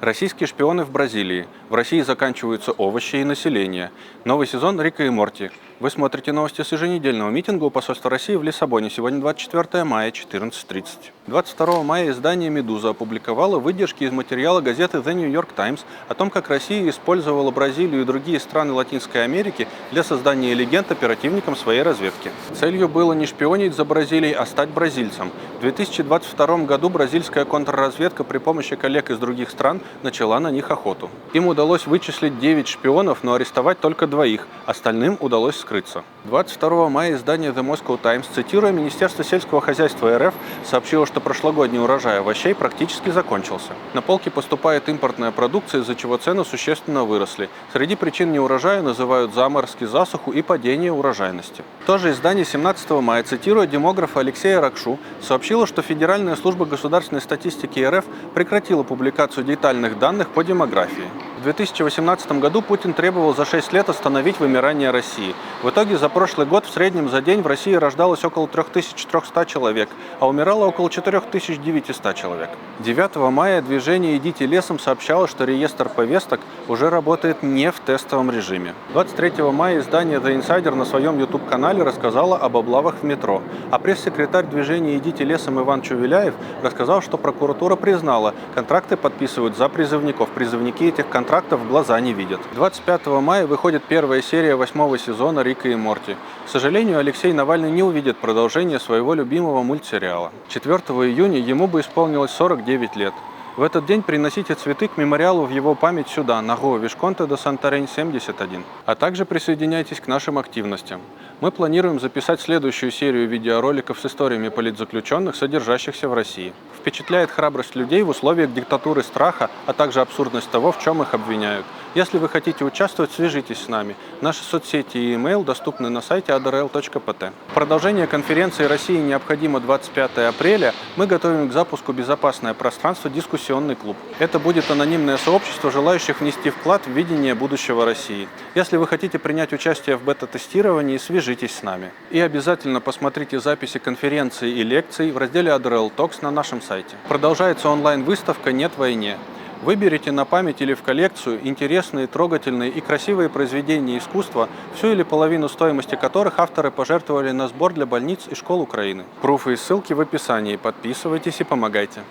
Российские шпионы в Бразилии. В России заканчиваются овощи и население. Новый сезон Рика и Морти. Вы смотрите новости с еженедельного митинга у посольства России в Лиссабоне. Сегодня 24 мая, 14:30. 22 мая издание «Медуза» опубликовало выдержки из материала газеты The New York Times о том, как Россия использовала Бразилию и другие страны Латинской Америки для создания легенд оперативникам своей разведки. Целью было не шпионить за Бразилией, а стать бразильцем. В 2022 году бразильская контрразведка при помощи коллег из других стран начала на них охоту. Им удалось вычислить 9 шпионов, но арестовать только 2, остальным удалось скрыться. 22 мая издание The Moscow Times, цитируя Министерство сельского хозяйства РФ, сообщило, что прошлогодний урожай овощей практически закончился. На полки поступает импортная продукция, из-за чего цены существенно выросли. Среди причин неурожая называют заморозки, засуху и падение урожайности. Тоже издание 17 мая, цитируя демографа Алексея Ракшу, сообщило, что Федеральная служба государственной статистики РФ прекратила публикацию детальных данных по демографии. В 2018 году Путин требовал за 6 лет остановить вымирание России. В итоге за прошлый год в среднем за день в России рождалось около 3300 человек, а умирало около 4900 человек. 9 мая движение «Идите лесом» сообщало, что реестр повесток уже работает не в тестовом режиме. 23 мая издание The Insider на своем YouTube-канале рассказало об облавах в метро, а пресс-секретарь движения «Идите лесом» Иван Чувеляев рассказал, что прокуратура признала, контракты подписывают за призывников, призывники этих контрактов в глаза не видят. 25 мая выходит первая серия 8-го сезона «Рика и Морти». К сожалению, Алексей Навальный не увидит продолжение своего любимого мультсериала. 4 июня ему бы исполнилось 49 лет. В этот день приносите цветы к мемориалу в его память сюда, на Гоа Вишконте де Сантарень 71. А также присоединяйтесь к нашим активностям. Мы планируем записать следующую серию видеороликов с историями политзаключенных, содержащихся в России. Впечатляет храбрость людей в условиях диктатуры страха, а также абсурдность того, в чем их обвиняют. Если вы хотите участвовать, свяжитесь с нами. Наши соцсети и email доступны на сайте adrl.pt. Продолжение конференции «России необходимо 25 апреля» мы готовим к запуску «Безопасное пространство. Дискуссионный клуб». Это будет анонимное сообщество, желающих внести вклад в видение будущего России. Если вы хотите принять участие в бета-тестировании, свяжитесь с нами. И обязательно посмотрите записи конференций и лекций в разделе Adrel Talks на нашем сайте. Продолжается онлайн-выставка «Нет войне». Выберите на память или в коллекцию интересные, трогательные и красивые произведения искусства, всю или половину стоимости которых авторы пожертвовали на сбор для больниц и школ Украины. Пруфы и ссылки в описании. Подписывайтесь и помогайте.